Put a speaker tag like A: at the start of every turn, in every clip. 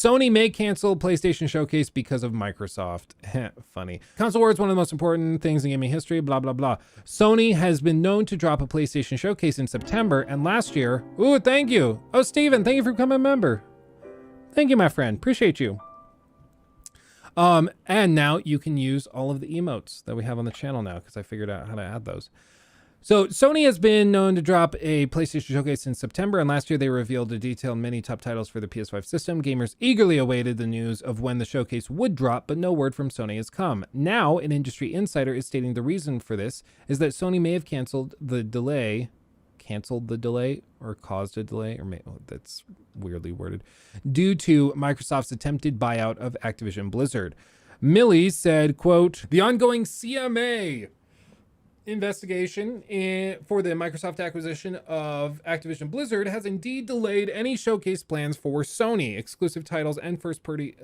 A: Sony may cancel PlayStation Showcase because of Microsoft. Funny. Console War is one of the most important things in gaming history, blah, blah, blah. Sony has been known to drop a PlayStation Showcase in September, and last year... Ooh, thank you. Oh, Steven, thank you for becoming a member. Thank you, my friend. Appreciate you. And now you can use all of the emotes that we have on the channel now, because I figured out how to add those. So Sony has been known to drop a PlayStation Showcase in September, and last year they revealed a detailed many top titles for the PS5 system. Gamers eagerly awaited the news of when the showcase would drop, but no word from Sony has come. Now, an industry insider is stating the reason for this is that Sony may have canceled the delay, or caused a delay, or that's weirdly worded, due to Microsoft's attempted buyout of Activision Blizzard. Millie said, quote, "The ongoing CMA investigation for the Microsoft acquisition of Activision Blizzard has indeed delayed any showcase plans for Sony. Exclusive titles and first-party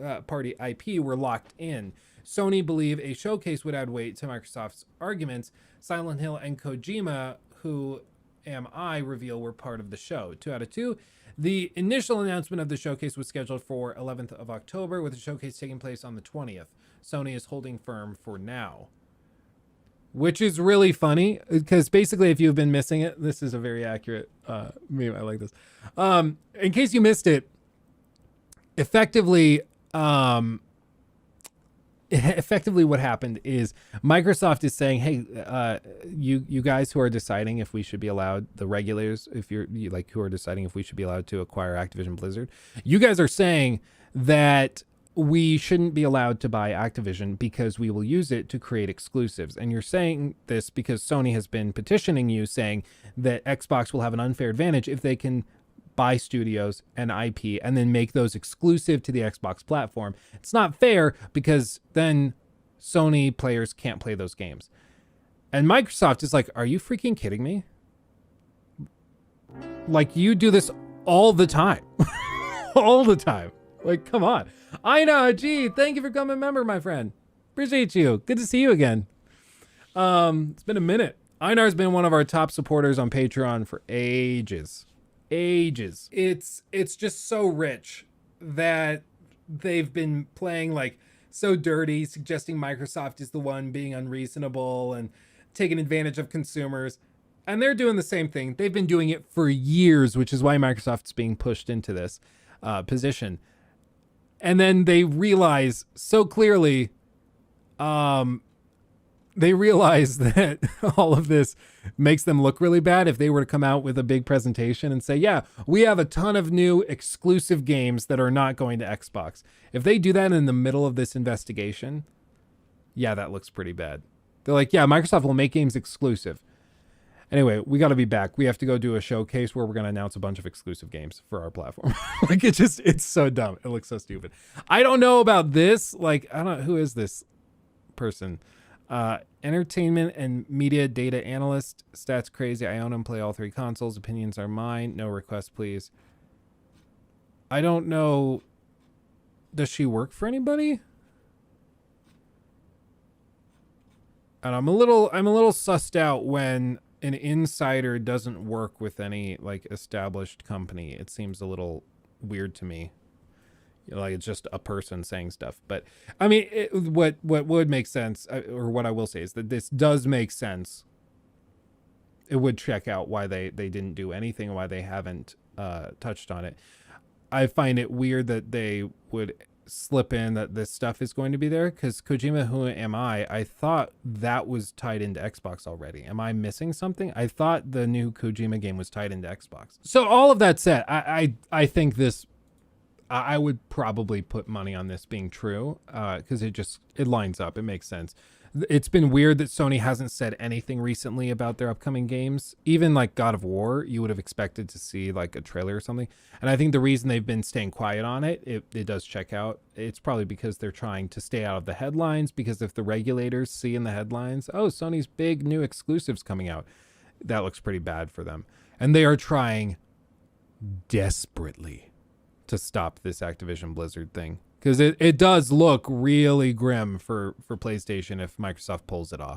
A: IP were locked in. Sony believe a showcase would add weight to Microsoft's arguments. Silent Hill and Kojima, who am I, reveal were part of the show. 2 out of 2. The initial announcement of the showcase was scheduled for 11th of October, with the showcase taking place on the 20th. Sony is holding firm for now." Which is really funny, because basically if you've been missing it, this is a very accurate meme. I like this. In case you missed it, effectively what happened is Microsoft is saying, hey, you guys who are deciding if we should be allowed, the regulators, if you're like who are deciding if we should be allowed to acquire Activision Blizzard, you guys are saying that we shouldn't be allowed to buy Activision because we will use it to create exclusives. And you're saying this because Sony has been petitioning you, saying that Xbox will have an unfair advantage if they can buy studios and IP and then make those exclusive to the Xbox platform. It's not fair because then Sony players can't play those games. And Microsoft is like, are you freaking kidding me? Like, you do this all the time. All the time. Like, come on. I know, gee, thank you for becoming a member, my friend. Appreciate you. Good to see you again. It's been a minute. Einar's been one of our top supporters on Patreon for ages. Ages. It's just so rich that they've been playing like so dirty, suggesting Microsoft is the one being unreasonable and taking advantage of consumers. And they're doing the same thing. They've been doing it for years, which is why Microsoft's being pushed into this position. And then they realize so clearly, they realize that all of this makes them look really bad if they were to come out with a big presentation and say, yeah, we have a ton of new exclusive games that are not going to Xbox. If they do that in the middle of this investigation, yeah, that looks pretty bad. They're like, yeah, Microsoft will make games exclusive. Anyway, we got to be back. We have to go do a showcase where we're going to announce a bunch of exclusive games for our platform. Like, it's so dumb. It looks so stupid. I don't know about this. Like, I don't know. Who is this person? Entertainment and media data analyst. Stats crazy. I own and play all 3 consoles. Opinions are mine. No request, please. I don't know. Does she work for anybody? And I'm a little sussed out when an insider doesn't work with any like established company. It seems a little weird to me. Like, it's just a person saying stuff. But I mean, what would make sense, or what I will say, is that this does make sense. It would check out why they didn't do anything, why they haven't touched on it. I find it weird that they would slip in that this stuff is going to be there, because Kojima, who am I thought that was tied into Xbox already. Am I missing something? I thought the new Kojima game was tied into Xbox. So all of that said, I think this, I would probably put money on this being true, because it lines up. It makes sense. It's been weird that Sony hasn't said anything recently about their upcoming games. Even like God of War, you would have expected to see like a trailer or something. And I think the reason they've been staying quiet on it, it does check out. It's probably because they're trying to stay out of the headlines, because if the regulators see in the headlines, oh, Sony's big new exclusives coming out, that looks pretty bad for them. And they are trying desperately to stop this Activision Blizzard thing. Because it does look really grim for PlayStation if Microsoft pulls it off.